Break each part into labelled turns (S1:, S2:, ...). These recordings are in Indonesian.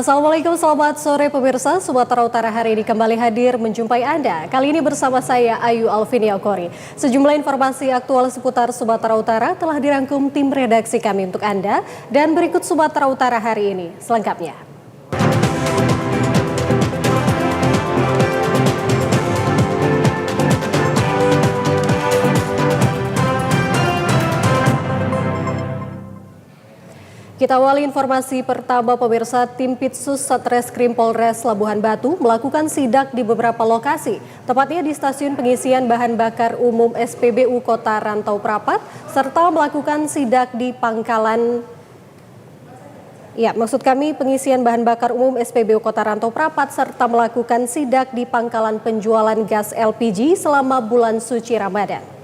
S1: Assalamualaikum, selamat sore pemirsa. Sumatera Utara hari ini kembali hadir menjumpai Anda. Kali ini bersama saya Ayu Alvinia Kori. Sejumlah informasi aktual seputar Sumatera Utara telah dirangkum tim redaksi kami untuk Anda. Dan berikut Sumatera Utara hari ini selengkapnya. Kita awali informasi pertama pemirsa, tim Pitsus Satreskrim Polres Labuhan Batu melakukan sidak di beberapa lokasi, tepatnya di stasiun pengisian bahan bakar umum SPBU Kota Rantau Prapat, serta melakukan sidak di pangkalan pengisian bahan bakar umum SPBU Kota Rantau Prapat, serta melakukan sidak di pangkalan penjualan gas LPG selama bulan suci Ramadan.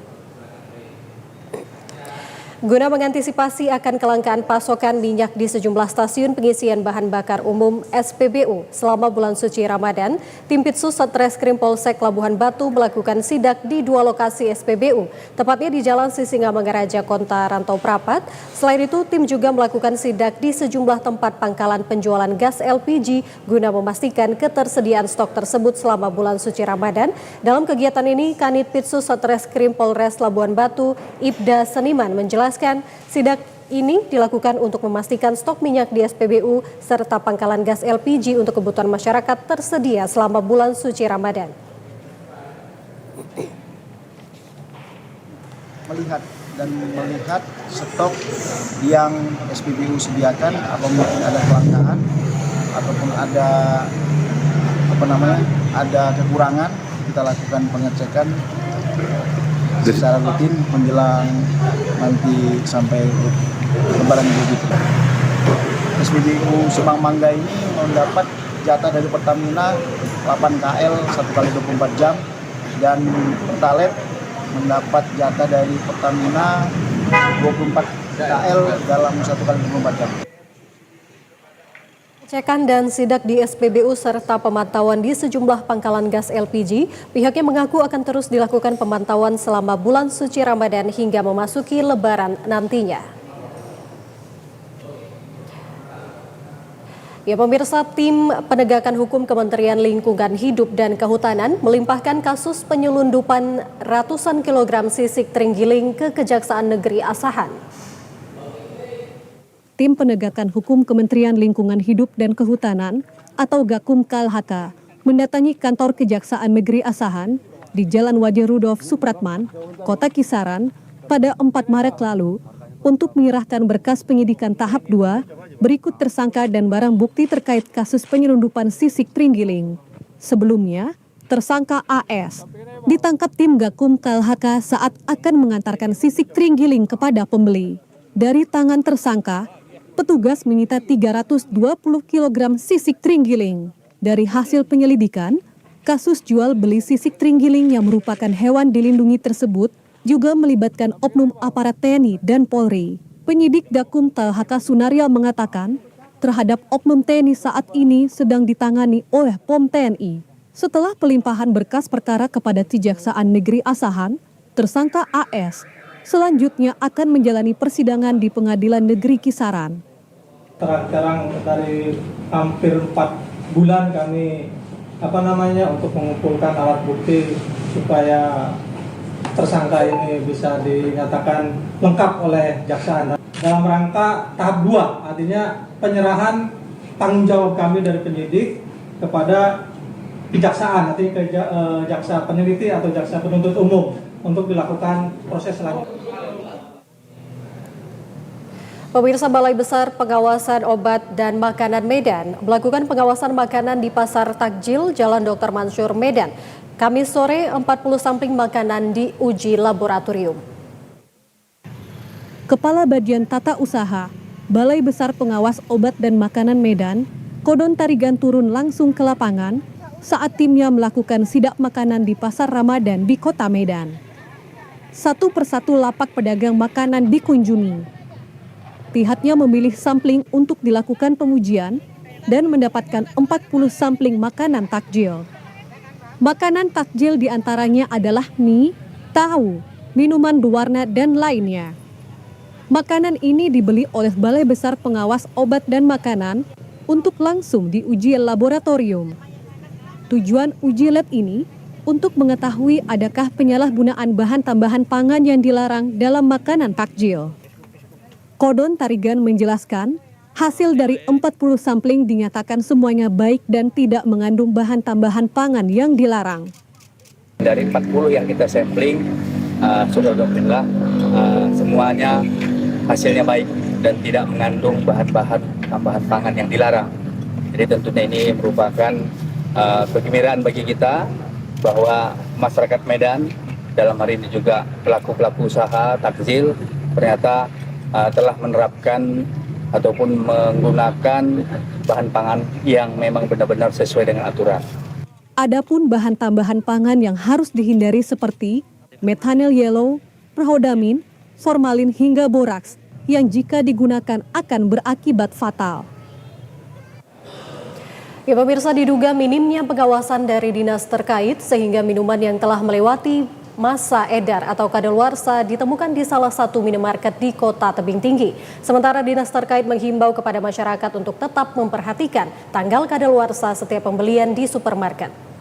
S1: Guna mengantisipasi akan kelangkaan pasokan minyak di sejumlah stasiun pengisian bahan bakar umum SPBU selama bulan suci Ramadan, tim Pitsus Satreskrim Polsek Labuhan Batu melakukan sidak di dua lokasi SPBU, tepatnya di Jalan Sisingamangaraja, Kota Rantau Prapat. Selain itu, tim juga melakukan sidak di sejumlah tempat pangkalan penjualan gas LPG guna memastikan ketersediaan stok tersebut selama bulan suci Ramadan. Dalam kegiatan ini, Kanit Pitsus Satreskrim Polres Labuhan Batu, Ibda Seniman, menjelaskan sidak ini dilakukan untuk memastikan stok minyak di SPBU serta pangkalan gas LPG untuk kebutuhan masyarakat tersedia selama bulan suci Ramadan.
S2: Melihat stok yang SPBU sediakan, apa mungkin ada kelangkaan ataupun ada kekurangan, kita lakukan pengecekan secara rutin menjelang nanti sampai Lebaran Idul Fitri. SPBU Subang Mangga ini mendapat jatah dari Pertamina 8 KL 1 kali 24 jam dan Pertalite mendapat jatah dari Pertamina 24 KL dalam 1 kali 24 jam.
S1: Pengecekan dan sidak di SPBU serta pemantauan di sejumlah pangkalan gas LPG, pihaknya mengaku akan terus dilakukan pemantauan selama bulan suci Ramadan hingga memasuki Lebaran nantinya. Ya pemirsa, tim penegakan hukum Kementerian Lingkungan Hidup dan Kehutanan melimpahkan kasus penyelundupan ratusan kilogram sisik terenggiling ke Kejaksaan Negeri Asahan. Tim Penegakan Hukum Kementerian Lingkungan Hidup dan Kehutanan atau Gakum KLHK mendatangi kantor Kejaksaan Negeri Asahan di Jalan Wajah Rudolf Supratman, Kota Kisaran pada 4 Maret lalu untuk menyerahkan berkas penyidikan tahap 2 berikut tersangka dan barang bukti terkait kasus penyelundupan sisik terenggiling. Sebelumnya, tersangka AS ditangkap tim Gakum KLHK saat akan mengantarkan sisik terenggiling kepada pembeli. Dari tangan tersangka, petugas menyita 320 kg sisik terenggiling. Dari hasil penyelidikan, kasus jual beli sisik terenggiling yang merupakan hewan dilindungi tersebut juga melibatkan oknum aparat TNI dan Polri. Penyidik Gakum KLHK Sunaryal mengatakan, terhadap oknum TNI saat ini sedang ditangani oleh POM TNI. Setelah pelimpahan berkas perkara kepada Kejaksaan Negeri Asahan, tersangka AS selanjutnya akan menjalani persidangan di Pengadilan Negeri Kisaran.
S3: Terang dari hampir 4 bulan kami untuk mengumpulkan alat bukti supaya tersangka ini bisa dinyatakan lengkap oleh jaksa dalam rangka tahap 2, artinya penyerahan tanggung jawab kami dari penyidik kepada kejaksaan, artinya jaksa peneliti atau jaksa penuntut umum untuk dilakukan proses selanjutnya.
S1: Pemirsa, Balai Besar Pengawasan Obat dan Makanan Medan melakukan pengawasan makanan di Pasar Takjil Jalan Dr. Mansur Medan. Kamis sore 40 sampling makanan diuji laboratorium. Kepala Bagian Tata Usaha Balai Besar Pengawas Obat dan Makanan Medan, Kodon Tarigan turun langsung ke lapangan saat timnya melakukan sidak makanan di Pasar Ramadan di Kota Medan. Satu persatu lapak pedagang makanan dikunjungi. Pihaknya memilih sampling untuk dilakukan pengujian dan mendapatkan 40 sampling makanan takjil. Makanan takjil diantaranya adalah mie, tahu, minuman berwarna, dan lainnya. Makanan ini dibeli oleh Balai Besar Pengawas Obat dan Makanan untuk langsung diuji laboratorium. Tujuan uji lab ini untuk mengetahui adakah penyalahgunaan bahan tambahan pangan yang dilarang dalam makanan takjil. Kodon Tarigan menjelaskan, hasil dari 40 sampling dinyatakan semuanya baik dan tidak mengandung bahan tambahan pangan yang dilarang.
S4: Dari 40 yang kita sampling, sudah alhamdulillah semuanya hasilnya baik dan tidak mengandung bahan-bahan tambahan pangan yang dilarang. Jadi tentunya ini merupakan kegembiraan bagi kita bahwa masyarakat Medan, dalam hari ini juga pelaku-pelaku usaha takjil ternyata telah menerapkan ataupun menggunakan bahan pangan yang memang benar-benar sesuai dengan aturan.
S1: Adapun bahan tambahan pangan yang harus dihindari seperti methanol yellow, prohodamin, formalin hingga boraks yang jika digunakan akan berakibat fatal. Ya pemirsa, diduga minimnya pengawasan dari dinas terkait sehingga minuman yang telah melewati masa edar atau kadaluarsa ditemukan di salah satu minimarket di Kota Tebing Tinggi. Sementara dinas terkait menghimbau kepada masyarakat untuk tetap memperhatikan tanggal kadaluarsa setiap pembelian di supermarket.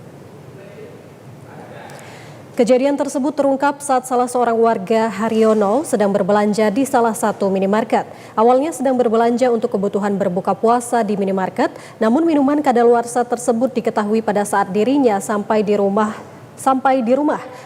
S1: Kejadian tersebut terungkap saat salah seorang warga Haryono sedang berbelanja di salah satu minimarket. Awalnya sedang berbelanja untuk kebutuhan berbuka puasa di minimarket, namun minuman kadaluarsa tersebut diketahui pada saat dirinya sampai di rumah.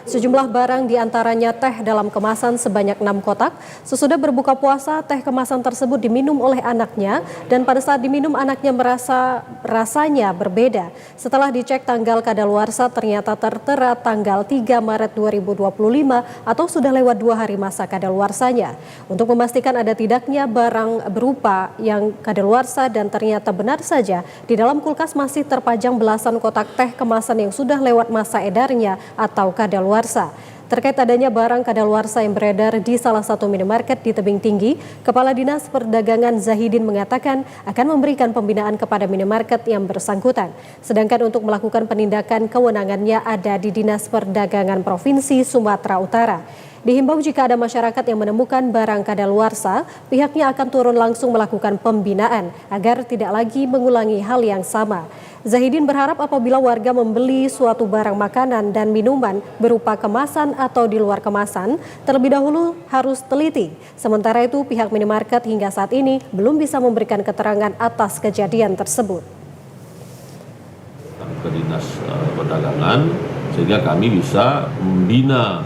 S1: Sejumlah barang diantaranya teh dalam kemasan sebanyak 6 kotak. Sesudah berbuka puasa, teh kemasan tersebut diminum oleh anaknya dan pada saat diminum anaknya merasa rasanya berbeda. Setelah dicek tanggal kadaluarsa ternyata tertera tanggal 3 Maret 2025 atau sudah lewat 2 hari masa kadaluarsanya. Untuk memastikan ada tidaknya barang berupa yang kadaluarsa dan ternyata benar saja di dalam kulkas masih terpajang belasan kotak teh kemasan yang sudah lewat masa edarnya atau kadaluarsa. Terkait adanya barang kadaluarsa yang beredar di salah satu minimarket di Tebing Tinggi, Kepala Dinas Perdagangan Zahidin mengatakan akan memberikan pembinaan kepada minimarket yang bersangkutan. Sedangkan untuk melakukan penindakan kewenangannya ada di Dinas Perdagangan Provinsi Sumatera Utara. Dihimbau jika ada masyarakat yang menemukan barang kadaluarsa, pihaknya akan turun langsung melakukan pembinaan agar tidak lagi mengulangi hal yang sama. Zahidin berharap apabila warga membeli suatu barang makanan dan minuman berupa kemasan atau di luar kemasan, terlebih dahulu harus teliti. Sementara itu pihak minimarket hingga saat ini belum bisa memberikan keterangan atas kejadian tersebut.
S5: Ke Dinas Perdagangan sehingga kami bisa membina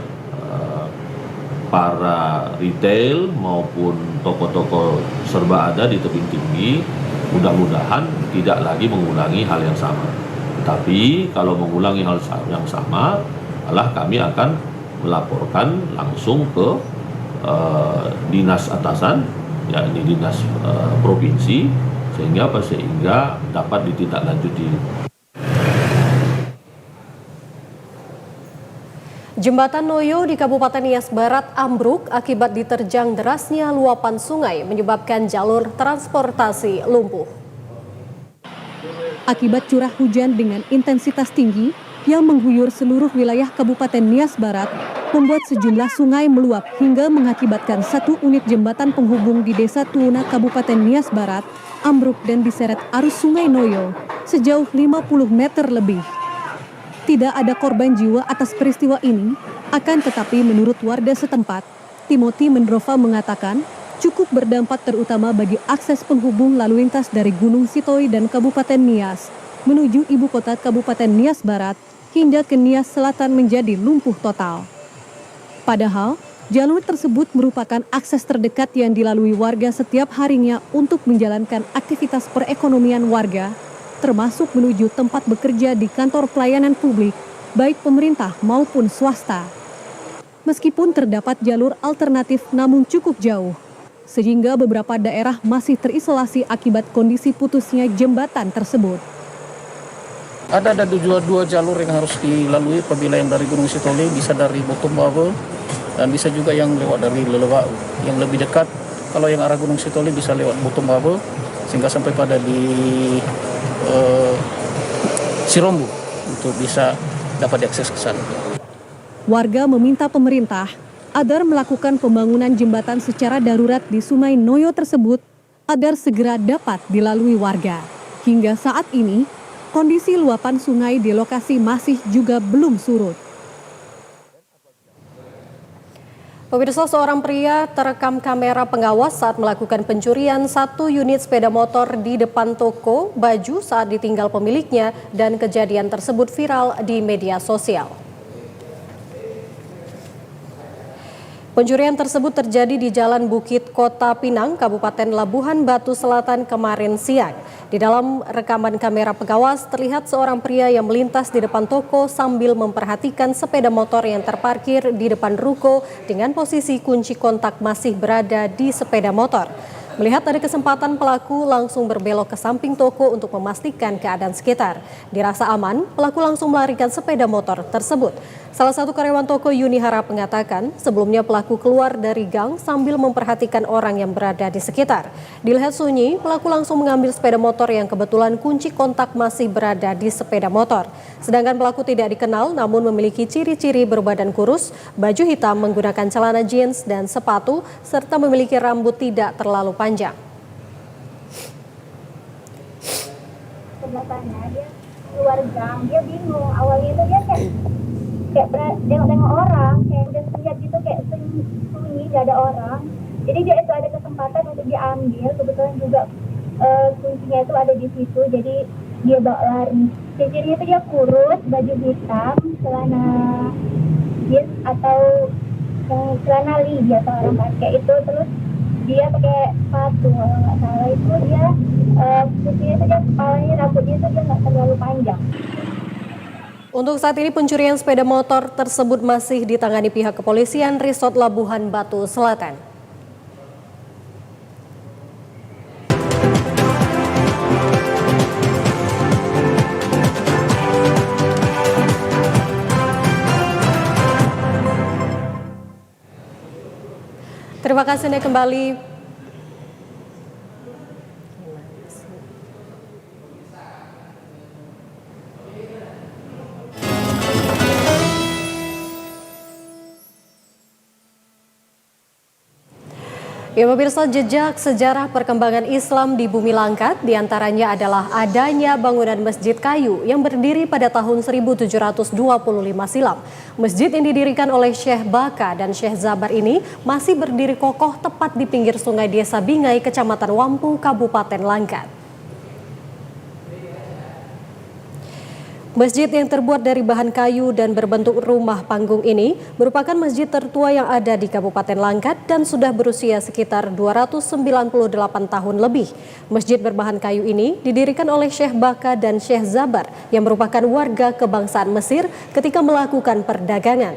S5: para retail maupun toko-toko serba ada di Tebing Tinggi, mudah-mudahan tidak lagi mengulangi hal yang sama. Tetapi kalau mengulangi hal yang sama, malah kami akan melaporkan langsung ke dinas atasan, yakni dinas provinsi, sehingga dapat ditindaklanjuti.
S1: Jembatan Noyo di Kabupaten Nias Barat ambruk akibat diterjang derasnya luapan sungai menyebabkan jalur transportasi lumpuh. Akibat curah hujan dengan intensitas tinggi yang mengguyur seluruh wilayah Kabupaten Nias Barat, membuat sejumlah sungai meluap hingga mengakibatkan satu unit jembatan penghubung di Desa Tuuna Kabupaten Nias Barat ambruk dan diseret arus Sungai Noyo sejauh 50 meter lebih. Tidak ada korban jiwa atas peristiwa ini, akan tetapi menurut warga setempat, Timothy Mendrova mengatakan cukup berdampak terutama bagi akses penghubung lalu lintas dari Gunung Sitoi dan Kabupaten Nias menuju ibu kota Kabupaten Nias Barat hingga ke Nias Selatan menjadi lumpuh total. Padahal, jalur tersebut merupakan akses terdekat yang dilalui warga setiap harinya untuk menjalankan aktivitas perekonomian warga, termasuk menuju tempat bekerja di kantor pelayanan publik, baik pemerintah maupun swasta. Meskipun terdapat jalur alternatif namun cukup jauh, sehingga beberapa daerah masih terisolasi akibat kondisi putusnya jembatan tersebut.
S6: Ada dua jalur yang harus dilalui apabila yang dari Gunung Sitoli, bisa dari Botombawe, dan bisa juga yang lewat dari Lelewau. Yang lebih dekat, kalau yang arah Gunung Sitoli bisa lewat Botombawe, sehingga sampai pada di Sirombo untuk bisa dapat diakses ke sana.
S1: Warga meminta pemerintah agar melakukan pembangunan jembatan secara darurat di Sungai Noyo tersebut agar segera dapat dilalui warga. Hingga saat ini, kondisi luapan sungai di lokasi masih juga belum surut. Pemirsa, seorang pria terekam kamera pengawas saat melakukan pencurian 1 unit sepeda motor di depan toko baju saat ditinggal pemiliknya dan kejadian tersebut viral di media sosial. Pencurian tersebut terjadi di Jalan Bukit Kota Pinang, Kabupaten Labuhan Batu Selatan kemarin siang. Di dalam rekaman kamera pengawas terlihat seorang pria yang melintas di depan toko sambil memperhatikan sepeda motor yang terparkir di depan ruko dengan posisi kunci kontak masih berada di sepeda motor. Melihat ada kesempatan, pelaku langsung berbelok ke samping toko untuk memastikan keadaan sekitar. Dirasa aman, pelaku langsung melarikan sepeda motor tersebut. Salah satu karyawan toko Yuni Harap mengatakan sebelumnya pelaku keluar dari gang sambil memperhatikan orang yang berada di sekitar. Dilihat sunyi, pelaku langsung mengambil sepeda motor yang kebetulan kunci kontak masih berada di sepeda motor. Sedangkan pelaku tidak dikenal namun memiliki ciri-ciri berbadan kurus, baju hitam, menggunakan celana jeans dan sepatu, serta memiliki rambut tidak terlalu panjang.
S7: Sebelahnya dia keluar gang, dia bingung. Awalnya itu dia kayak tengok orang, kayak udah lihat gitu, kayak sunyi, gak ada orang. Jadi dia itu ada kesempatan untuk diambil, kebetulan juga kuncinya itu ada di situ, jadi dia bawa lari. Cirinya itu dia kurus, baju hitam, celana jeans atau celana li atau orang pakai itu, terus dia pakai sepatu, kalau nggak salah itu dia kuncinya itu dia kepalanya, rambutnya itu dia nggak terlalu panjang.
S1: Untuk saat ini pencurian sepeda motor tersebut masih ditangani pihak kepolisian Resort Labuhan Batu Selatan. Terima kasih Anda kembali. Ya pemirsa, jejak sejarah perkembangan Islam di Bumi Langkat diantaranya adalah adanya bangunan masjid kayu yang berdiri pada tahun 1725 silam. Masjid yang didirikan oleh Syekh Baka dan Syekh Zabar ini masih berdiri kokoh tepat di pinggir sungai Desa Bingai, Kecamatan Wampu, Kabupaten Langkat. Masjid yang terbuat dari bahan kayu dan berbentuk rumah panggung ini merupakan masjid tertua yang ada di Kabupaten Langkat dan sudah berusia sekitar 298 tahun lebih. Masjid berbahan kayu ini didirikan oleh Syekh Baka dan Syekh Zabar yang merupakan warga kebangsaan Mesir ketika melakukan perdagangan.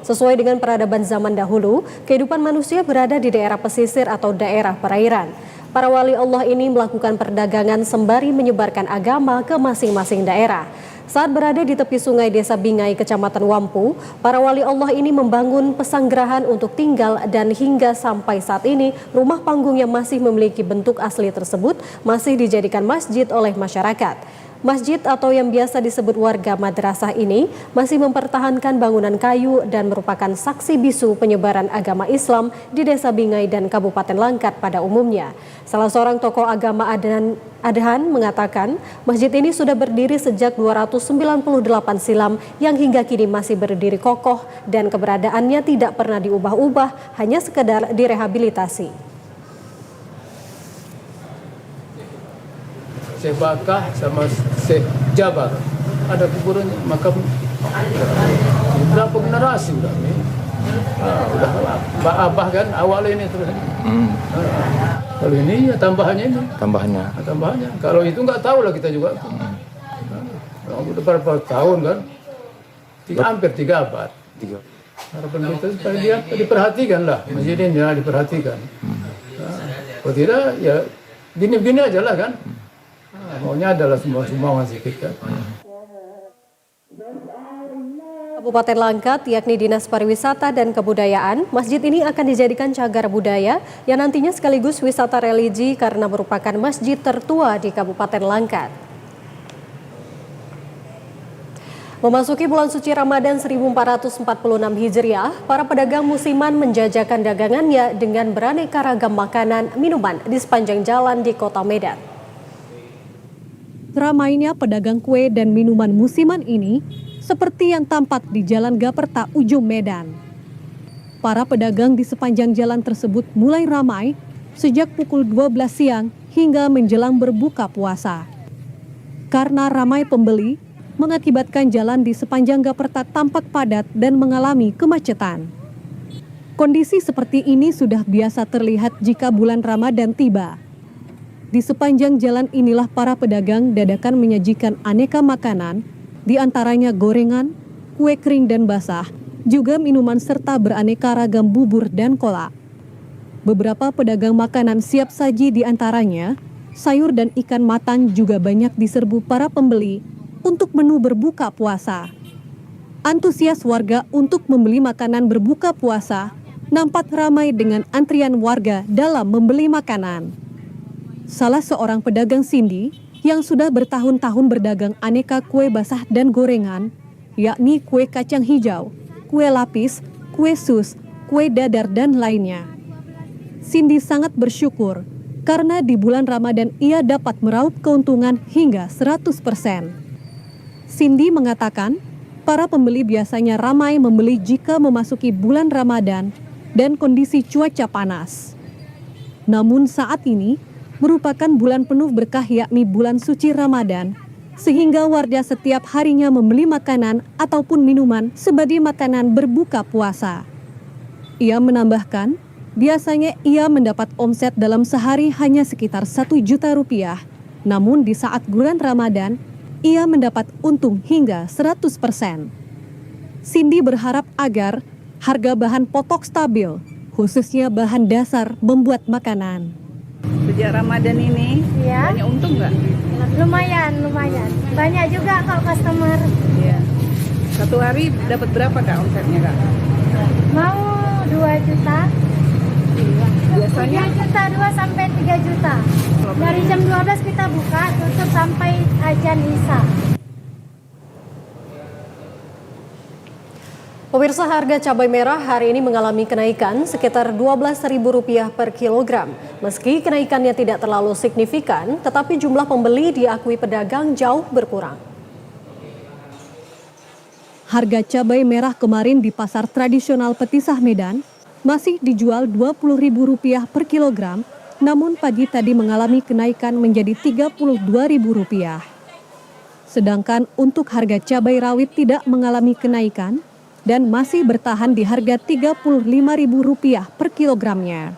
S1: Sesuai dengan peradaban zaman dahulu, kehidupan manusia berada di daerah pesisir atau daerah perairan. Para wali Allah ini melakukan perdagangan sembari menyebarkan agama ke masing-masing daerah. Saat berada di tepi sungai Desa Bingai, Kecamatan Wampu, para wali Allah ini membangun pesanggerahan untuk tinggal dan hingga sampai saat ini rumah panggung yang masih memiliki bentuk asli tersebut masih dijadikan masjid oleh masyarakat. Masjid atau yang biasa disebut warga madrasah ini masih mempertahankan bangunan kayu dan merupakan saksi bisu penyebaran agama Islam di Desa Bingai dan Kabupaten Langkat pada umumnya. Salah seorang tokoh agama Adhan mengatakan masjid ini sudah berdiri sejak 298 silam yang hingga kini masih berdiri kokoh dan keberadaannya tidak pernah diubah-ubah, hanya sekedar direhabilitasi.
S6: Syekh Bakah sama Syekh Jabar ada kuburannya, makam berapa generasi udah nih. Udah abah kan awalnya ini terus. Kalau ini ya tambahannya ini. Tambahannya. Kalau itu nggak tahu lah kita juga. Udah berapa tahun kan? Hampir 3 abad. Harapan kita supaya dia diperhatikan lah, masjid ini ya diperhatikan. Kalau tidak ya gini-gini aja lah kan. Maunya adalah semua masjid kita.
S1: Kabupaten Langkat, yakni Dinas Pariwisata dan Kebudayaan, masjid ini akan dijadikan cagar budaya yang nantinya sekaligus wisata religi karena merupakan masjid tertua di Kabupaten Langkat. Memasuki bulan suci Ramadan 1446 Hijriah, para pedagang musiman menjajakan dagangannya dengan beraneka ragam makanan, minuman di sepanjang jalan di Kota Medan. Ramainya pedagang kue dan minuman musiman ini seperti yang tampak di Jalan Gaperta ujung Medan. Para pedagang di sepanjang jalan tersebut mulai ramai sejak pukul 12 siang hingga menjelang berbuka puasa. Karena ramai pembeli, mengakibatkan jalan di sepanjang Gaperta tampak padat dan mengalami kemacetan. Kondisi seperti ini sudah biasa terlihat jika bulan Ramadan tiba. Di sepanjang jalan inilah para pedagang dadakan menyajikan aneka makanan, di antaranya gorengan, kue kering dan basah, juga minuman serta beraneka ragam bubur dan kolak. Beberapa pedagang makanan siap saji di antaranya, sayur dan ikan matang juga banyak diserbu para pembeli untuk menu berbuka puasa. Antusias warga untuk membeli makanan berbuka puasa nampak ramai dengan antrian warga dalam membeli makanan. Salah seorang pedagang Cindy yang sudah bertahun-tahun berdagang aneka kue basah dan gorengan, yakni kue kacang hijau, kue lapis, kue sus, kue dadar, dan lainnya. Cindy sangat bersyukur karena di bulan Ramadan ia dapat meraup keuntungan hingga 100%. Cindy mengatakan, para pembeli biasanya ramai membeli jika memasuki bulan Ramadan dan kondisi cuaca panas. Namun saat ini merupakan bulan penuh berkah yakni bulan suci Ramadan, sehingga warga setiap harinya membeli makanan ataupun minuman sebagai makanan berbuka puasa. Ia menambahkan, biasanya ia mendapat omset dalam sehari hanya sekitar 1 juta rupiah, namun di saat bulan Ramadan, ia mendapat untung hingga 100%. Cindy berharap agar harga bahan pokok stabil, khususnya bahan dasar membuat makanan.
S8: Sejak Ramadan ini,
S7: Ya,
S8: banyak untung nggak?
S7: lumayan. Banyak juga kalau customer.
S8: Iya. Satu hari dapat berapa Kak omsetnya Kak?
S7: Mau 2 juta,
S8: Biasanya
S7: 3 juta, 2 sampai 3 juta. Dari jam 12 kita buka, tutup sampai azan Isya.
S1: Pemirsa, harga cabai merah hari ini mengalami kenaikan sekitar Rp12.000 per kilogram. Meski kenaikannya tidak terlalu signifikan, tetapi jumlah pembeli diakui pedagang jauh berkurang. Harga cabai merah kemarin di pasar tradisional Petisah Medan masih dijual Rp20.000 per kilogram, namun pagi tadi mengalami kenaikan menjadi Rp32.000. Sedangkan untuk harga cabai rawit tidak mengalami kenaikan dan masih bertahan di harga Rp35.000 per kilogramnya.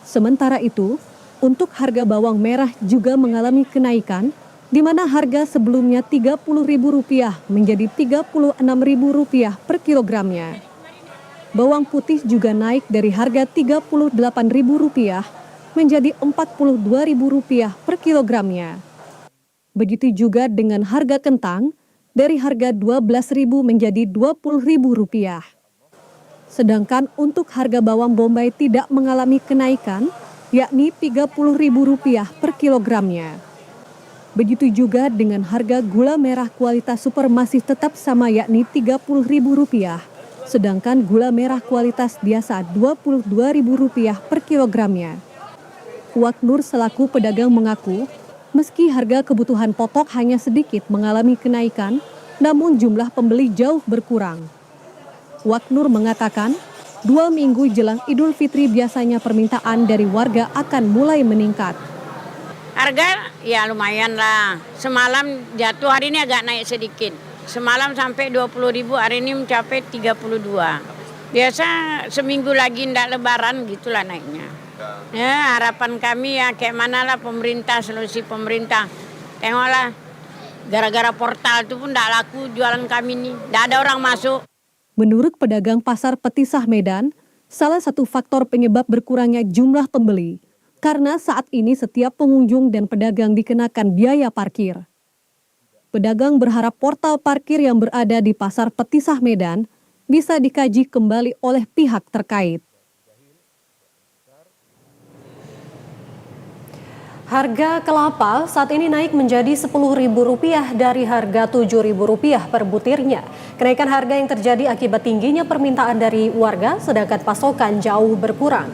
S1: Sementara itu, untuk harga bawang merah juga mengalami kenaikan, di mana harga sebelumnya Rp30.000 menjadi Rp36.000 per kilogramnya. Bawang putih juga naik dari harga Rp38.000 menjadi Rp42.000 per kilogramnya. Begitu juga dengan harga kentang, dari harga Rp12.000 menjadi Rp20.000. Sedangkan untuk harga bawang bombay tidak mengalami kenaikan, yakni Rp30.000 per kilogramnya. Begitu juga dengan harga gula merah kualitas super masih tetap sama yakni Rp30.000, sedangkan gula merah kualitas biasa Rp22.000 per kilogramnya. Waknur selaku pedagang mengaku, meski harga kebutuhan pokok hanya sedikit mengalami kenaikan, namun jumlah pembeli jauh berkurang. Waknur mengatakan, 2 minggu jelang Idul Fitri biasanya permintaan dari warga akan mulai meningkat.
S9: Harga ya lumayan lah. Semalam jatuh, hari ini agak naik sedikit. Semalam sampai 20.000, hari ini mencapai 32. Biasa seminggu lagi ndak lebaran gitulah naiknya. Ya, harapan kami ya kayak mana lah pemerintah, solusi pemerintah. Tengoklah, gara-gara portal itu pun tidak laku jualan kami nih. Tidak ada orang masuk.
S1: Menurut pedagang pasar Petisah Medan, salah satu faktor penyebab berkurangnya jumlah pembeli, karena saat ini setiap pengunjung dan pedagang dikenakan biaya parkir. Pedagang berharap portal parkir yang berada di pasar Petisah Medan bisa dikaji kembali oleh pihak terkait. Harga kelapa saat ini naik menjadi Rp10.000 dari harga Rp7.000 per butirnya. Kenaikan harga yang terjadi akibat tingginya permintaan dari warga, sedangkan pasokan jauh berkurang.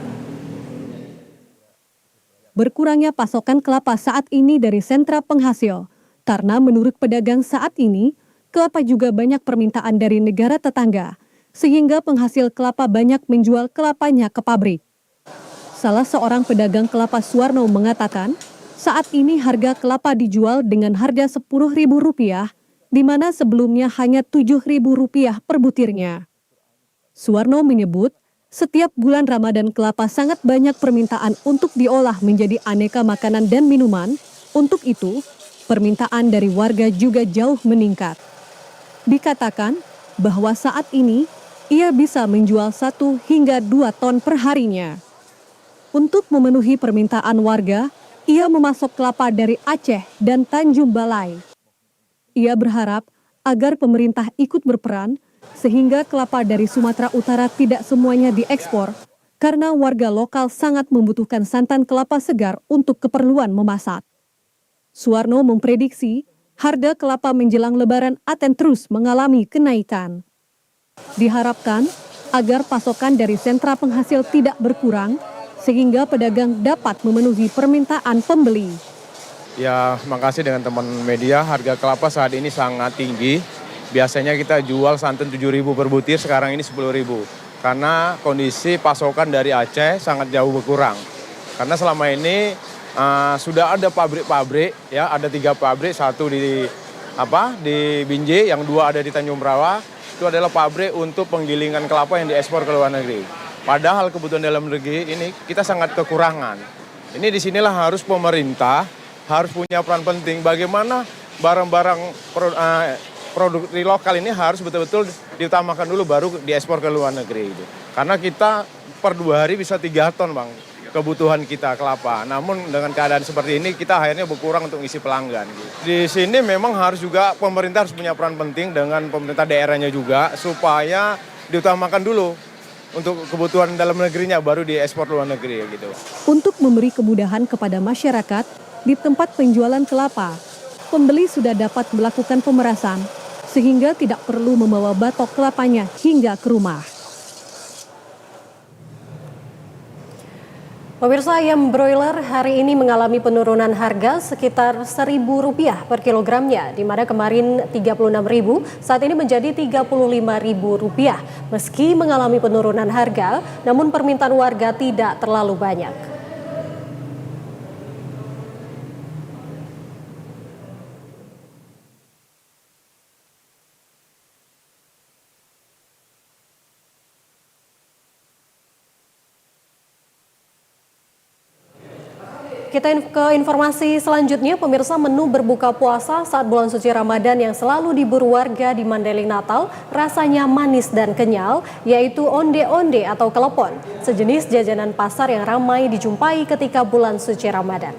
S1: Berkurangnya pasokan kelapa saat ini dari sentra penghasil Karena menurut pedagang saat ini, kelapa juga banyak permintaan dari negara tetangga, sehingga penghasil kelapa banyak menjual kelapanya ke pabrik. Salah seorang pedagang kelapa Suwarno mengatakan, saat ini harga kelapa dijual dengan harga Rp10.000, di mana sebelumnya hanya Rp7.000 per butirnya. Suwarno menyebut, setiap bulan Ramadan kelapa sangat banyak permintaan untuk diolah menjadi aneka makanan dan minuman. Untuk itu, permintaan dari warga juga jauh meningkat. Dikatakan bahwa saat ini ia bisa menjual 1 hingga 2 ton per harinya. Untuk memenuhi permintaan warga, ia memasok kelapa dari Aceh dan Tanjung Balai. Ia berharap agar pemerintah ikut berperan sehingga kelapa dari Sumatera Utara tidak semuanya diekspor karena warga lokal sangat membutuhkan santan kelapa segar untuk keperluan memasak. Suwarno memprediksi harga kelapa menjelang Lebaran akan terus mengalami kenaikan. Diharapkan agar pasokan dari sentra penghasil tidak berkurang sehingga pedagang dapat memenuhi permintaan pembeli.
S10: Ya, makasih dengan teman media, harga kelapa saat ini sangat tinggi. Biasanya kita jual santan 7.000 per butir, sekarang ini 10.000. Karena kondisi pasokan dari Aceh sangat jauh berkurang. Karena selama ini sudah ada pabrik-pabrik, ya ada 3 pabrik, 1 di Binjai, yang 2 ada di Tanjung Brawa. Itu adalah pabrik untuk penggilingan kelapa yang diekspor ke luar negeri. Padahal kebutuhan dalam negeri ini kita sangat kekurangan. Ini disinilah harus pemerintah harus punya peran penting. Bagaimana barang-barang produk lokal ini harus betul-betul diutamakan dulu baru diekspor ke luar negeri. Karena kita per 2 hari bisa 3 ton bang kebutuhan kita kelapa. Namun dengan keadaan seperti ini kita akhirnya berkurang untuk isi pelanggan. Di sini memang harus juga pemerintah harus punya peran penting dengan pemerintah daerahnya juga supaya diutamakan dulu untuk kebutuhan dalam negerinya baru diekspor luar negeri gitu.
S1: Untuk memberi kemudahan kepada masyarakat di tempat penjualan kelapa, pembeli sudah dapat melakukan pemerasan sehingga tidak perlu membawa batok kelapanya hingga ke rumah. Pemirsa, ayam broiler hari ini mengalami penurunan harga sekitar Rp1.000 per kilogramnya, di mana kemarin Rp36.000, saat ini menjadi Rp35.000. Meski mengalami penurunan harga, namun permintaan warga tidak terlalu banyak. Kita ke informasi selanjutnya, pemirsa, menu berbuka puasa saat bulan suci Ramadan yang selalu diburu warga di Mandailing Natal rasanya manis dan kenyal, yaitu onde-onde atau kelepon, sejenis jajanan pasar yang ramai dijumpai ketika bulan suci Ramadan.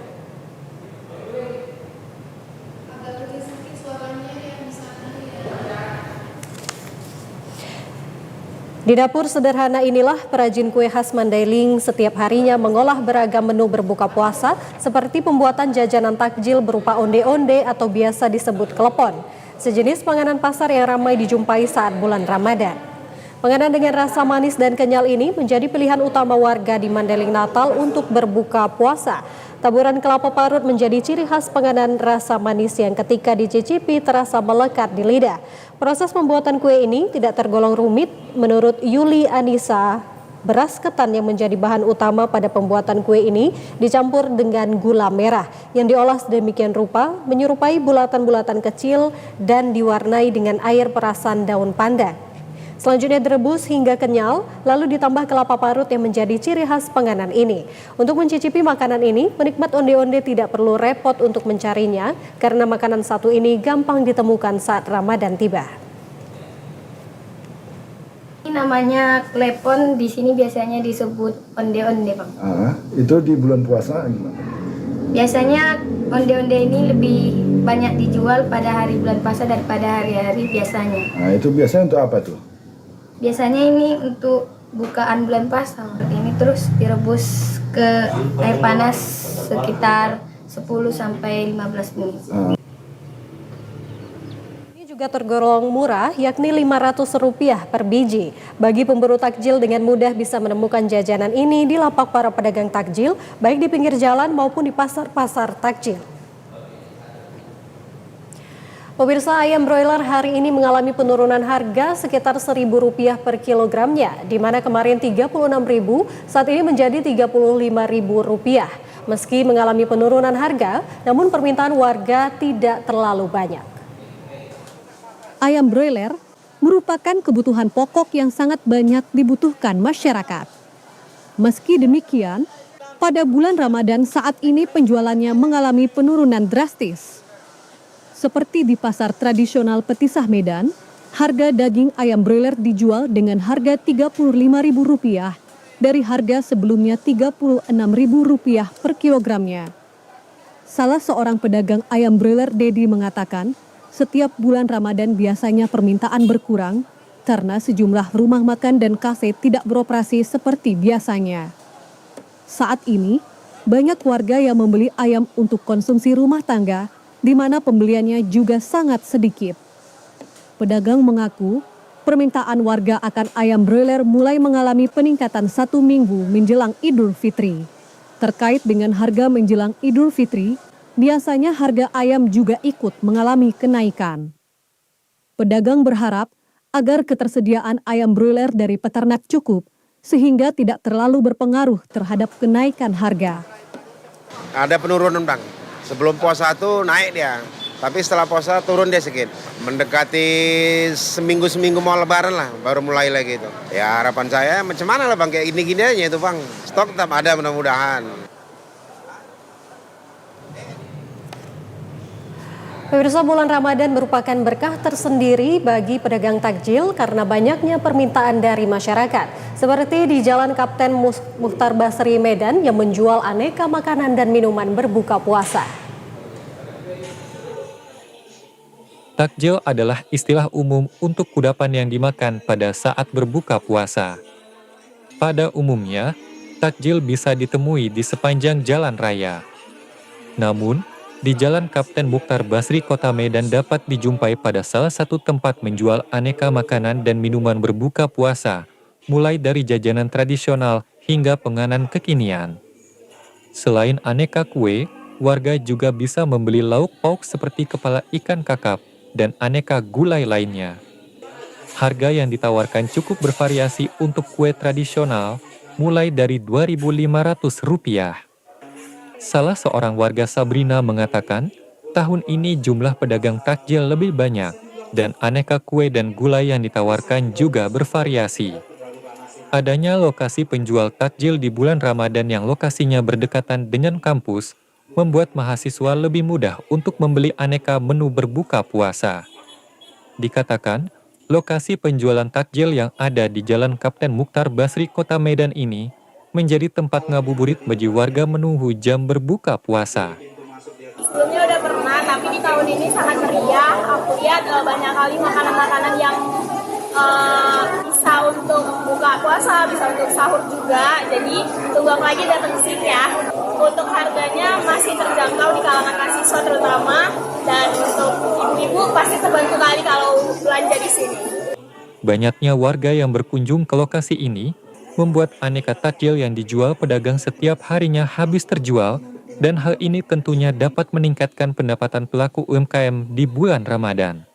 S1: Di dapur sederhana inilah perajin kue khas Mandailing setiap harinya mengolah beragam menu berbuka puasa seperti pembuatan jajanan takjil berupa onde-onde atau biasa disebut kelepon, sejenis panganan pasar yang ramai dijumpai saat bulan Ramadan. Panganan dengan rasa manis dan kenyal ini menjadi pilihan utama warga di Mandailing Natal untuk berbuka puasa. Taburan kelapa parut menjadi ciri khas panganan rasa manis yang ketika dicicipi terasa melekat di lidah. Proses pembuatan kue ini tidak tergolong rumit. Menurut Yuli Anissa, beras ketan yang menjadi bahan utama pada pembuatan kue ini dicampur dengan gula merah yang diolah sedemikian rupa menyerupai bulatan-bulatan kecil dan diwarnai dengan air perasan daun pandan. Selanjutnya direbus hingga kenyal, lalu ditambah kelapa parut yang menjadi ciri khas panganan ini. Untuk mencicipi makanan ini, penikmat onde-onde tidak perlu repot untuk mencarinya karena makanan satu ini gampang ditemukan saat Ramadan tiba.
S11: Ini namanya klepon, di sini biasanya disebut onde-onde, Bang.
S2: Itu di bulan puasa gimana?
S11: Biasanya onde-onde ini lebih banyak dijual pada hari bulan puasa daripada hari-hari biasanya.
S2: Nah, itu biasanya untuk apa tuh?
S11: Biasanya ini untuk bukaan bulan puasa. Ini terus direbus ke air panas sekitar 10-15 menit.
S1: Ini juga tergolong murah, yakni Rp500 per biji. Bagi pemburu takjil dengan mudah bisa menemukan jajanan ini di lapak para pedagang takjil, baik di pinggir jalan maupun di pasar-pasar takjil. Pemirsa, ayam broiler hari ini mengalami penurunan harga sekitar Rp1.000 per kilogramnya, di mana kemarin Rp36.000, saat ini menjadi Rp35.000. Meski mengalami penurunan harga, namun permintaan warga tidak terlalu banyak. Ayam broiler merupakan kebutuhan pokok yang sangat banyak dibutuhkan masyarakat. Meski demikian, pada bulan Ramadan saat ini penjualannya mengalami penurunan drastis. Seperti di pasar tradisional Petisah Medan, harga daging ayam broiler dijual dengan harga Rp35.000 dari harga sebelumnya Rp36.000 per kilogramnya. Salah seorang pedagang ayam broiler, Dedi, mengatakan setiap bulan Ramadan biasanya permintaan berkurang karena sejumlah rumah makan dan kafe tidak beroperasi seperti biasanya. Saat ini, banyak warga yang membeli ayam untuk konsumsi rumah tangga, di mana pembeliannya juga sangat sedikit. Pedagang mengaku permintaan warga akan ayam broiler mulai mengalami peningkatan 1 minggu menjelang Idul Fitri. Terkait dengan harga menjelang Idul Fitri, biasanya harga ayam juga ikut mengalami kenaikan. Pedagang berharap agar ketersediaan ayam broiler dari peternak cukup, sehingga tidak terlalu berpengaruh terhadap kenaikan harga.
S12: Ada penurunan, Bang. Sebelum puasa tuh naik dia, tapi setelah puasa turun dia sedikit. Mendekati seminggu mau lebaran lah, baru mulai lagi itu. Ya harapan saya macam mana lah, Bang, kayak gini-gini aja itu, Bang. Stok tetap ada mudah-mudahan.
S1: Pemirsa, bulan Ramadan merupakan berkah tersendiri bagi pedagang takjil karena banyaknya permintaan dari masyarakat. Seperti di Jalan Kapten Mukhtar Basri Medan yang menjual aneka makanan dan minuman berbuka puasa.
S13: Takjil adalah istilah umum untuk kudapan yang dimakan pada saat berbuka puasa. Pada umumnya, takjil bisa ditemui di sepanjang jalan raya. Namun, di Jalan Kapten Mukhtar Basri Kota Medan dapat dijumpai pada salah satu tempat menjual aneka makanan dan minuman berbuka puasa, mulai dari jajanan tradisional hingga penganan kekinian. Selain aneka kue, warga juga bisa membeli lauk pauk seperti kepala ikan kakap dan aneka gulai lainnya. Harga yang ditawarkan cukup bervariasi untuk kue tradisional, mulai dari Rp2.500. Salah seorang warga, Sabrina, mengatakan tahun ini jumlah pedagang takjil lebih banyak dan aneka kue dan gulai yang ditawarkan juga bervariasi. Adanya lokasi penjual takjil di bulan Ramadan yang lokasinya berdekatan dengan kampus membuat mahasiswa lebih mudah untuk membeli aneka menu berbuka puasa. Dikatakan, lokasi penjualan takjil yang ada di Jalan Kapten Mukhtar Basri Kota Medan ini menjadi tempat ngabuburit bagi warga menunggu jam berbuka puasa.
S7: Sebelumnya udah pernah, tapi di tahun ini sangat meriah. Aku lihat banyak kali makanan-makanan yang bisa untuk buka puasa, bisa untuk sahur juga. Jadi tunggu lagi datang ke sini ya. Untuk harganya masih terjangkau di kalangan mahasiswa terutama, dan untuk ibu-ibu pasti terbantu kali kalau belanja di sini.
S13: Banyaknya warga yang berkunjung ke lokasi ini membuat aneka takjil yang dijual pedagang setiap harinya habis terjual, dan hal ini tentunya dapat meningkatkan pendapatan pelaku UMKM di bulan Ramadan.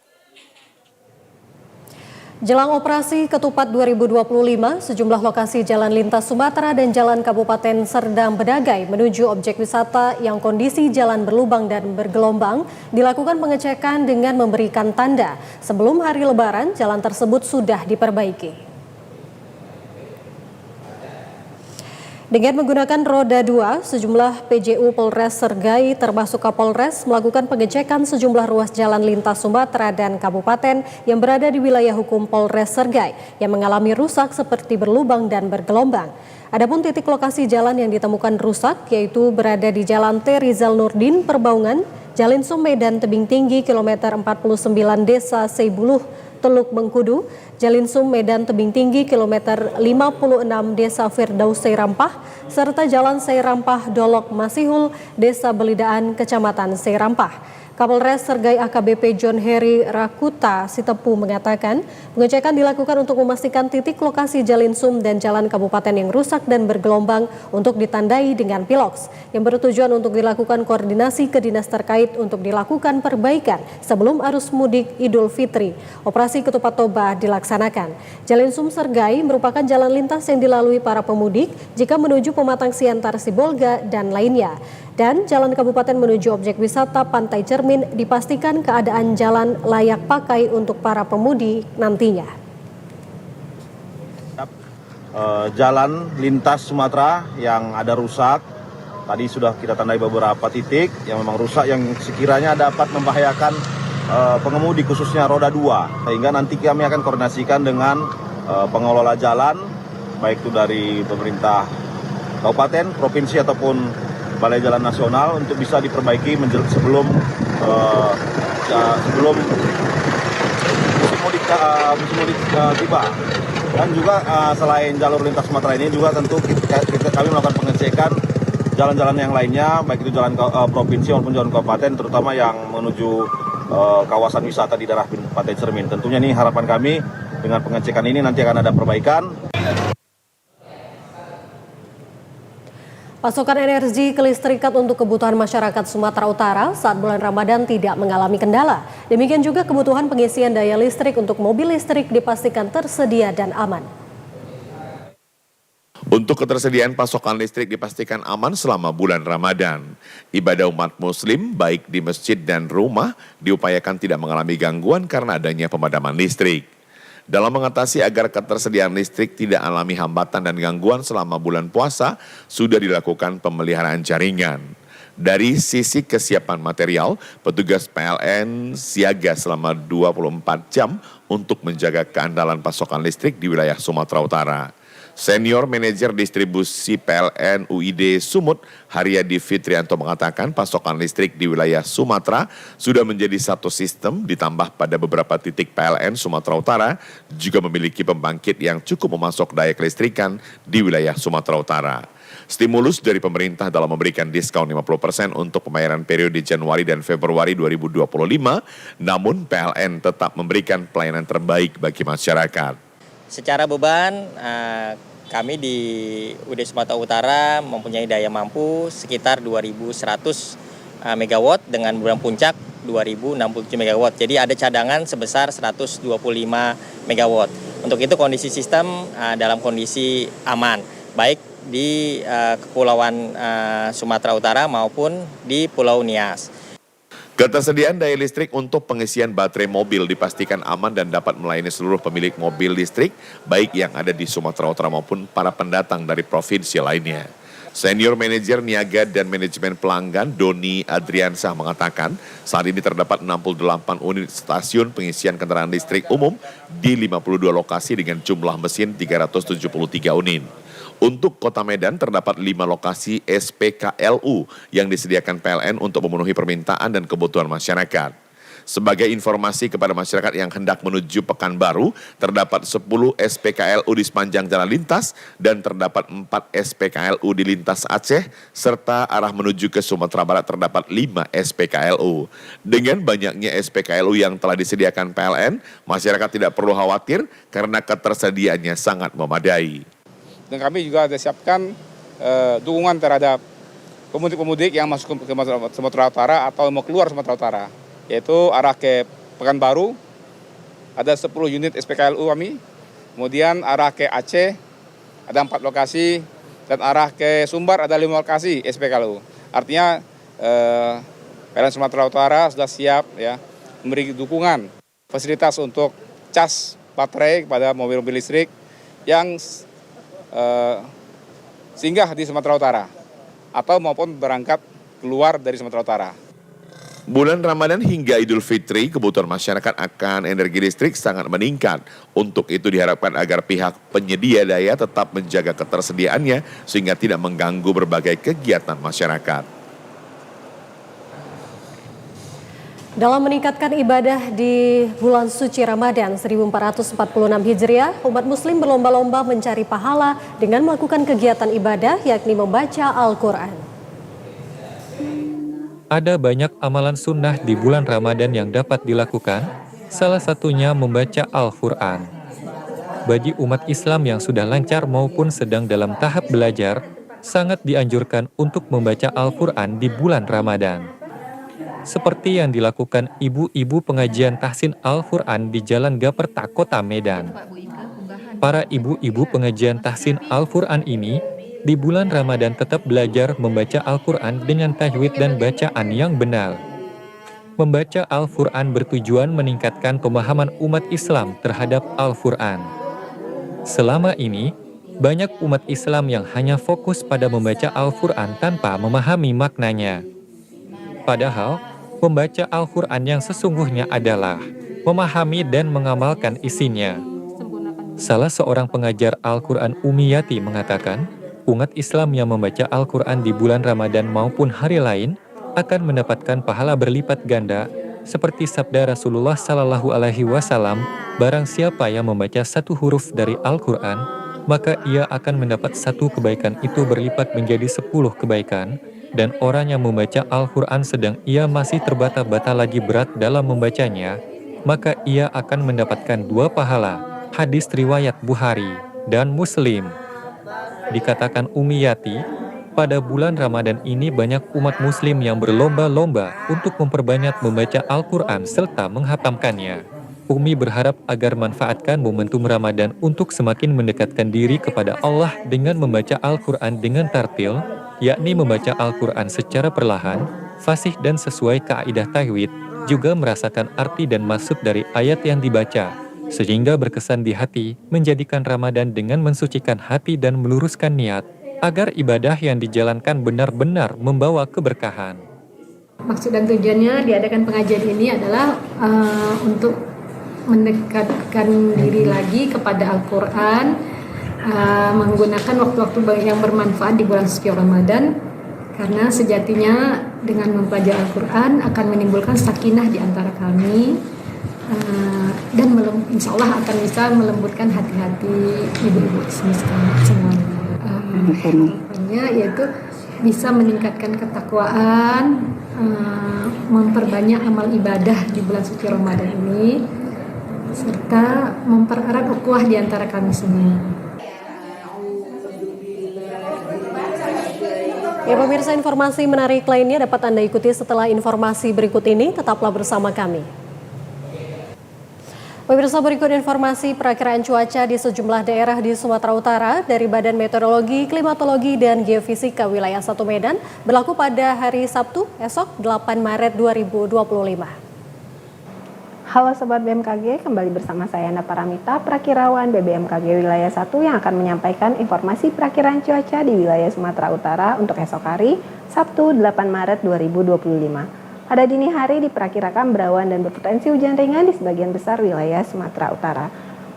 S1: Jelang operasi Ketupat 2025, sejumlah lokasi jalan lintas Sumatera dan jalan Kabupaten Serdang Bedagai menuju objek wisata yang kondisi jalan berlubang dan bergelombang dilakukan pengecekan dengan memberikan tanda. Sebelum hari Lebaran, jalan tersebut sudah diperbaiki. Dengan menggunakan roda 2, sejumlah PJU Polres Sergai termasuk Kapolres melakukan pengecekan sejumlah ruas jalan lintas Sumatera dan Kabupaten yang berada di wilayah hukum Polres Sergai yang mengalami rusak seperti berlubang dan bergelombang. Adapun titik lokasi jalan yang ditemukan rusak yaitu berada di Jalan T. Rizal Nurdin, Perbaungan, Jalan Sumedan Tebing Tinggi, kilometer 49 Desa Seibuluh, Teluk Bengkudu, Jalinsum Medan Tebing Tinggi kilometer 56 Desa Firdaus Seirampah, serta Jalan Seirampah Dolok Masihul, Desa Belidaan, Kecamatan Seirampah. Kapolres Sergai AKBP John Heri Rakuta Sitepu mengatakan pengecekan dilakukan untuk memastikan titik lokasi Jalinsum dan jalan kabupaten yang rusak dan bergelombang untuk ditandai dengan piloks yang bertujuan untuk dilakukan koordinasi ke dinas terkait untuk dilakukan perbaikan sebelum arus mudik Idul Fitri. Operasi Ketupat Toba dilaksanakan. Jalinsum Sergai merupakan jalan lintas yang dilalui para pemudik jika menuju Pematang Siantar Sibolga dan lainnya. Dan jalan kabupaten menuju objek wisata Pantai Cermin dipastikan keadaan jalan layak pakai untuk para pemudi nantinya.
S14: Jalan lintas Sumatera yang ada rusak, tadi sudah kita tandai beberapa titik yang memang rusak yang sekiranya dapat membahayakan pengemudi khususnya roda 2. Sehingga nanti kami akan koordinasikan dengan pengelola jalan, baik itu dari pemerintah kabupaten, provinsi ataupun Balai Jalan Nasional untuk bisa diperbaiki sebelum musim mudik tiba. Dan juga selain jalur lintas Sumatera ini juga tentu kami melakukan pengecekan jalan-jalan yang lainnya, baik itu jalan provinsi maupun jalan kabupaten, terutama yang menuju kawasan wisata di daerah Pantai Cermin. Tentunya ini harapan kami dengan pengecekan ini nanti akan ada perbaikan.
S1: Pasokan energi kelistrikan untuk kebutuhan masyarakat Sumatera Utara saat bulan Ramadan tidak mengalami kendala. Demikian juga kebutuhan pengisian daya listrik untuk mobil listrik dipastikan tersedia dan aman.
S15: Untuk ketersediaan pasokan listrik dipastikan aman selama bulan Ramadan. Ibadah umat muslim baik di masjid dan rumah diupayakan tidak mengalami gangguan karena adanya pemadaman listrik. Dalam mengatasi agar ketersediaan listrik tidak alami hambatan dan gangguan selama bulan puasa, sudah dilakukan pemeliharaan jaringan. Dari sisi kesiapan material, petugas PLN siaga selama 24 jam untuk menjaga keandalan pasokan listrik di wilayah Sumatera Utara. Senior Manajer Distribusi PLN UID Sumut, Haryadi Fitrianto mengatakan pasokan listrik di wilayah Sumatera sudah menjadi satu sistem, ditambah pada beberapa titik PLN Sumatera Utara juga memiliki pembangkit yang cukup memasok daya kelistrikan di wilayah Sumatera Utara. Stimulus dari pemerintah dalam memberikan diskon 50% untuk pembayaran periode Januari dan Februari 2025, namun PLN tetap memberikan pelayanan terbaik bagi masyarakat.
S16: Secara beban, kami di UID Sumatera Utara mempunyai daya mampu sekitar 2.100 MW dengan beban puncak 2.067 MW. Jadi ada cadangan sebesar 125 MW. Untuk itu kondisi sistem dalam kondisi aman, baik di Kepulauan Sumatera Utara maupun di Pulau Nias.
S15: Ketersediaan daya listrik untuk pengisian baterai mobil dipastikan aman dan dapat melayani seluruh pemilik mobil listrik, baik yang ada di Sumatera Utara maupun para pendatang dari provinsi lainnya. Senior Manajer Niaga dan Manajemen Pelanggan Doni Adriansah mengatakan saat ini terdapat 68 unit stasiun pengisian kendaraan listrik umum di 52 lokasi dengan jumlah mesin 373 unit. Untuk Kota Medan terdapat 5 lokasi SPKLU yang disediakan PLN untuk memenuhi permintaan dan kebutuhan masyarakat. Sebagai informasi kepada masyarakat yang hendak menuju Pekanbaru, terdapat 10 SPKLU di sepanjang jalan lintas dan terdapat 4 SPKLU di lintas Aceh, serta arah menuju ke Sumatera Barat terdapat 5 SPKLU. Dengan banyaknya SPKLU yang telah disediakan PLN, masyarakat tidak perlu khawatir karena ketersediaannya sangat memadai.
S17: Dan kami juga ada siapkan dukungan terhadap pemudik-pemudik yang masuk ke Sumatera Utara atau mau keluar Sumatera Utara, yaitu arah ke Pekanbaru ada 10 unit SPKLU kami, kemudian arah ke Aceh ada 4 lokasi, dan arah ke Sumbar ada 5 lokasi SPKLU. Artinya PLN Sumatera Utara sudah siap ya memberi dukungan fasilitas untuk cas baterai kepada mobil-mobil listrik yang singgah di Sumatera Utara atau maupun berangkat keluar dari Sumatera Utara.
S15: Bulan Ramadan hingga Idul Fitri, kebutuhan masyarakat akan energi listrik sangat meningkat. Untuk itu diharapkan agar pihak penyedia daya tetap menjaga ketersediaannya sehingga tidak mengganggu berbagai kegiatan masyarakat.
S1: Dalam meningkatkan ibadah di bulan suci Ramadan 1446 Hijriah, umat muslim berlomba-lomba mencari pahala dengan melakukan kegiatan ibadah yakni membaca Al-Quran.
S13: Ada banyak amalan sunnah di bulan Ramadan yang dapat dilakukan, salah satunya membaca Al-Quran. Bagi umat Islam yang sudah lancar maupun sedang dalam tahap belajar, sangat dianjurkan untuk membaca Al-Quran di bulan Ramadan. Seperti yang dilakukan ibu-ibu pengajian tahsin Al-Quran di Jalan Gaperta, Kota Medan. Para ibu-ibu pengajian tahsin Al-Quran ini di bulan Ramadan tetap belajar membaca Al-Quran dengan tajwid dan bacaan yang benar. Membaca Al-Quran bertujuan meningkatkan pemahaman umat Islam terhadap Al-Quran. Selama ini, banyak umat Islam yang hanya fokus pada membaca Al-Quran tanpa memahami maknanya. Padahal, membaca Al-Quran yang sesungguhnya adalah memahami dan mengamalkan isinya. Salah seorang pengajar Al-Quran Umiyati mengatakan, umat Islam yang membaca Al-Quran di bulan Ramadan maupun hari lain akan mendapatkan pahala berlipat ganda, seperti sabda Rasulullah SAW, barang siapa yang membaca satu huruf dari Al-Quran, maka ia akan mendapat satu kebaikan itu berlipat menjadi 10 kebaikan, dan orang yang membaca Al-Quran sedang ia masih terbata-bata lagi berat dalam membacanya, maka ia akan mendapatkan 2 pahala. Hadis riwayat Bukhari dan Muslim. Dikatakan Umiyati, pada bulan Ramadan ini banyak umat muslim yang berlomba-lomba untuk memperbanyak membaca Al-Quran serta menghatamkannya. Umi berharap agar manfaatkan momentum Ramadan untuk semakin mendekatkan diri kepada Allah dengan membaca Al-Quran dengan tartil, yakni membaca Al-Quran secara perlahan, fasih dan sesuai kaidah tajwid, juga merasakan arti dan maksud dari ayat yang dibaca, sehingga berkesan di hati, menjadikan Ramadan dengan mensucikan hati dan meluruskan niat, agar ibadah yang dijalankan benar-benar membawa keberkahan.
S18: Maksud dan tujuannya diadakan pengajian ini adalah untuk mendekatkan diri lagi kepada Al-Quran, menggunakan waktu-waktu yang bermanfaat di bulan suci Ramadan, karena sejatinya dengan mempelajari Al-Quran akan menimbulkan sakinah di antara kami, dan insya Allah akan bisa melembutkan hati-hati ibu-ibu semuanya. Harapannya yaitu bisa meningkatkan ketakwaan, memperbanyak amal ibadah di bulan suci Ramadan ini, serta mempererat ukhuwah di antara kami semua.
S1: Ya pemirsa, informasi menarik lainnya dapat Anda ikuti setelah informasi berikut ini. Tetaplah bersama kami. Pemirsa, berikut informasi perakiraan cuaca di sejumlah daerah di Sumatera Utara dari Badan Meteorologi, Klimatologi, dan Geofisika Wilayah 1 Medan berlaku pada hari Sabtu esok 8 Maret 2025.
S19: Halo Sobat BMKG, kembali bersama saya Anda Paramita, Prakirawan BBMKG Wilayah 1 yang akan menyampaikan informasi perakiraan cuaca di wilayah Sumatera Utara untuk esok hari, Sabtu 8 Maret 2025. Pada dini hari diperkirakan berawan dan berpotensi hujan ringan di sebagian besar wilayah Sumatera Utara.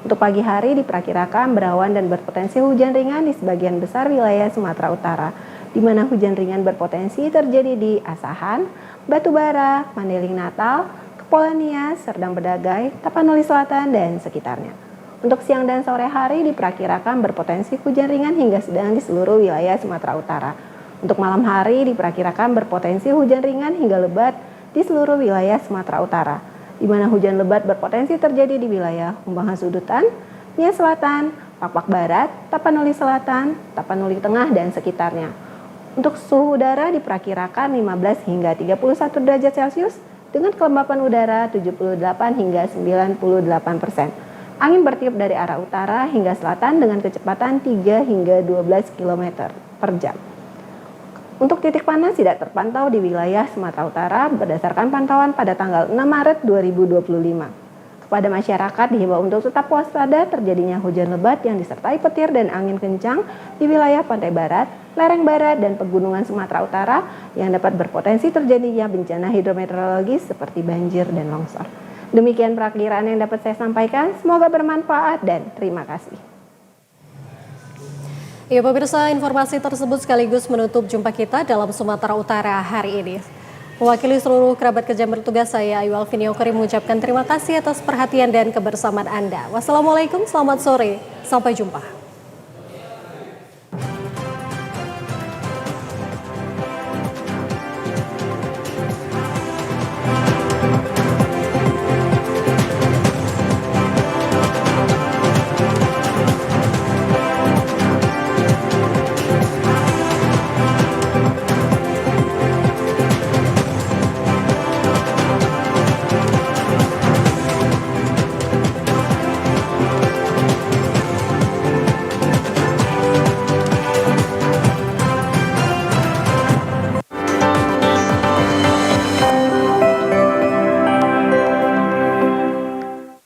S19: Untuk pagi hari diperkirakan berawan dan berpotensi hujan ringan di sebagian besar wilayah Sumatera Utara, di mana hujan ringan berpotensi terjadi di Asahan, Batubara, Mandailing Natal, Kepulauan Nias, Serdang Bedagai, Tapanuli Selatan, dan sekitarnya. Untuk siang dan sore hari diperkirakan berpotensi hujan ringan hingga sedang di seluruh wilayah Sumatera Utara. Untuk malam hari diperkirakan berpotensi hujan ringan hingga lebat di seluruh wilayah Sumatera Utara, di mana hujan lebat berpotensi terjadi di wilayah Humbangan Sudutan, Nias Selatan, Pakpak Barat, Tapanuli Selatan, Tapanuli Tengah, dan sekitarnya. Untuk suhu udara diperkirakan 15 hingga 31 derajat Celcius, dengan kelembapan udara 78 hingga 98%. Angin bertiup dari arah utara hingga selatan dengan kecepatan 3 hingga 12 km per jam. Untuk titik panas tidak terpantau di wilayah Sumatera Utara berdasarkan pantauan pada tanggal 6 Maret 2025. Kepada masyarakat dihimbau untuk tetap waspada terjadinya hujan lebat yang disertai petir dan angin kencang di wilayah pantai barat, lereng barat, dan pegunungan Sumatera Utara yang dapat berpotensi terjadinya bencana hidrometeorologis seperti banjir dan longsor. Demikian perakiraan yang dapat saya sampaikan, semoga bermanfaat dan terima kasih.
S1: Ya pemirsa, informasi tersebut sekaligus menutup jumpa kita dalam Sumatera Utara hari ini. Mewakili seluruh kerabat kerja yang bertugas, saya Ayu Alvinio Karim mengucapkan terima kasih atas perhatian dan kebersamaan Anda. Wassalamualaikum, selamat sore, sampai jumpa.